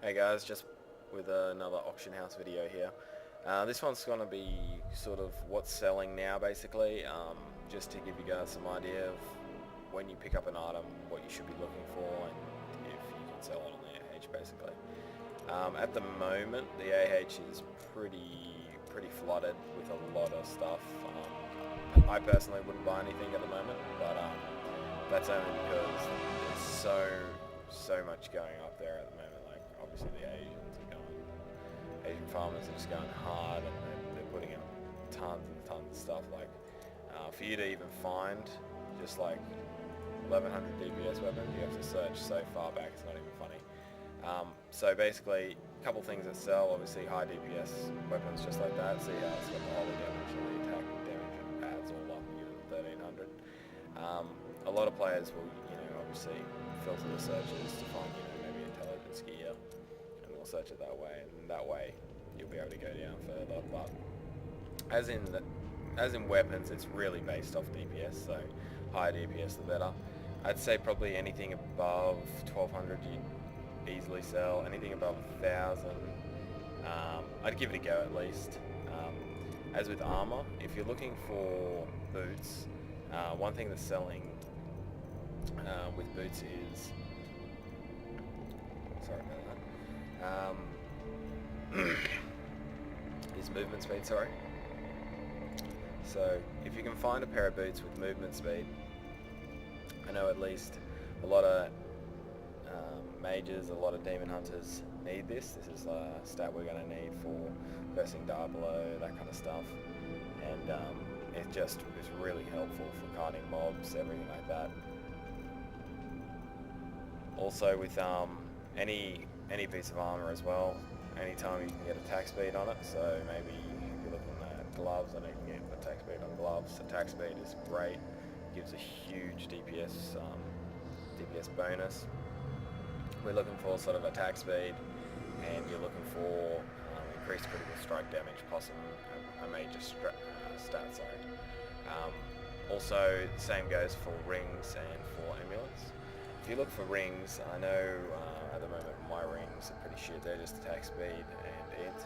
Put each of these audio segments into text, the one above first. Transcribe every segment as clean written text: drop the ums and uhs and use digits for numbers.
Hey guys, just with another auction house video here. This one's going to be sort of what's selling now basically, just to give you guys some idea of when you pick up an item, what you should be looking for and if you can sell it on the AH basically. At the moment the AH is pretty flooded with a lot of stuff. I personally wouldn't buy anything at the moment, but that's only because there's so much going up there at the moment. Like obviously the Asian farmers are just going hard and they're putting up tons and tons of stuff. Like for you to even find just like 1100 DPS weapons, you have to search so far back it's not even funny. So basically a couple things that sell, obviously high DPS weapons just like that. See how it's got the holy damage and the attack damage and adds all up and give it 1300. A lot of players will, obviously filter the searches to find, maybe intelligence gear, and they'll search it that way, and that way you'll be able to go down further. But as in weapons, it's really based off DPS, so higher DPS the better. I'd say probably anything above 1200 you easily sell. Anything above 1000, I'd give it a go at least. As with armor, if you're looking for boots, one thing that's selling with boots is, sorry about that, is movement speed, sorry. So if you can find a pair of boots with movement speed, I know at least a lot of mages, a lot of demon hunters need this. This is a stat we're going to need for versing Diablo, that kind of stuff. And it just is really helpful for kiting mobs, everything like that. Also with any piece of armor as well, anytime you can get attack speed on it. So maybe if you're looking at gloves, I know you can get attack speed on gloves. Attack speed is great, gives a huge DPS bonus. We're looking for sort of attack speed, and you're looking for increased critical strike damage, possibly a major stat, sorry. Also, the same goes for rings and for amulets. If you look for rings, I know at the moment my rings are pretty shit. They're just attack speed and int,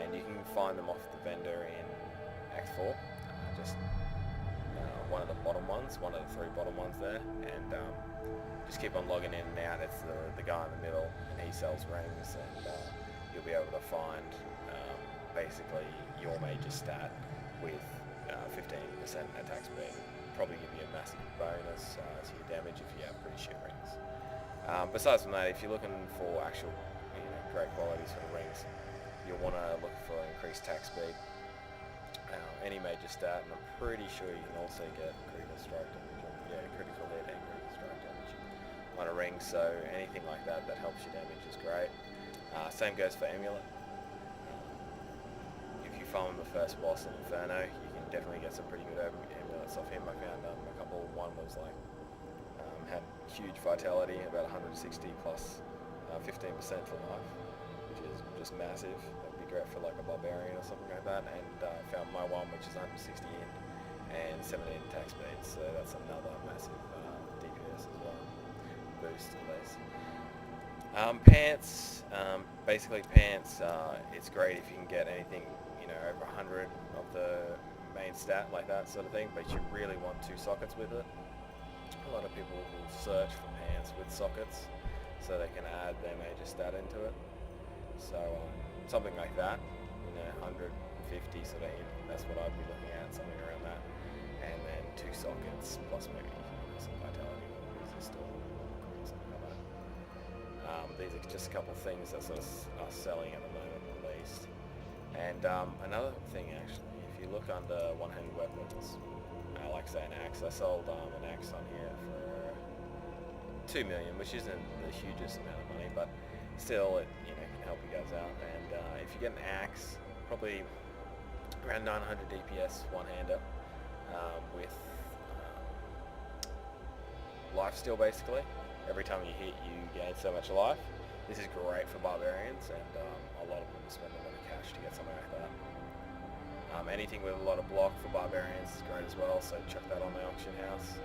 and you can find them off the vendor in Act 4. Just one of the bottom ones, one of the 3 bottom ones there, and just keep on logging in and out. It's the guy in the middle, and he sells rings, and you'll be able to find basically your major stat with 15% attack speed. Probably give you a massive bonus to your damage if you have pretty shit rings. Besides from that, if you're looking for actual great quality sort of rings, you'll want to look for increased attack speed, any major stat, and I'm pretty sure you can also get critical strike damage, critical hit and critical strike damage on a ring. So anything like that that helps your damage is great. Same goes for amulet. If you farm the first boss in Inferno, you can definitely get some pretty good amulets off him. I found a couple. One was like had huge vitality, about 160 plus 15% for life, which is just massive. That'd be great for like a barbarian or something like that. And found my one, which is 160 int and 17 attack speed. So that's another massive DPS as well, boost at least. Pants, basically pants. It's great if you can get anything over 100 of the main stat, like that sort of thing, but you really want 2 sockets with it. A lot of people will search for pants with sockets so they can add their major stat into it. So something like that, 150 sort of hit, that's what I'd be looking at, something around that. And then 2 sockets plus maybe some vitality or resist or something like that. These are just a couple of things that sort of are selling at the moment at least. And another thing actually, if you look under one-handed weapons, like say an axe, I sold an axe on here for 2 million, which isn't the hugest amount of money, but still it can help you guys out. And if you get an axe, probably around 900 DPS one-hander with life steal basically. Every time you hit, you gain so much life. This is great for barbarians, and a lot of them spend a lot of cash to get something like that. Anything with a lot of block for barbarians is great as well, so chuck that on the auction house.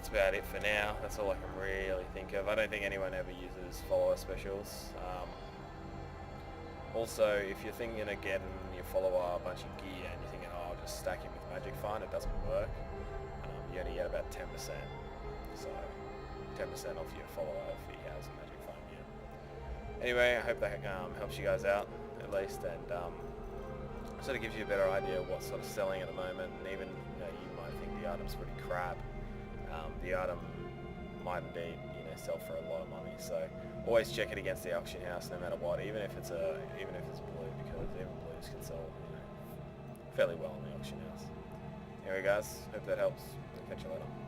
that's about it for now. That's all I can really think of. I don't think anyone ever uses follower specials. Also, if you're thinking of getting your follower a bunch of gear and you're thinking, oh, I'll just stack him with Magic Find, it doesn't work. You only get about 10%. So 10% off your follower if he has a Magic Find gear. Anyway, I hope that helps you guys out at least, and sort of gives you a better idea of what's sort of selling at the moment. And even you might think the item's pretty crap. The item might indeed sell for a lot of money. So always check it against the auction house, no matter what, even if it's blue, because even blues can sell fairly well in the auction house. Anyway, guys, hope that helps. Catch you later.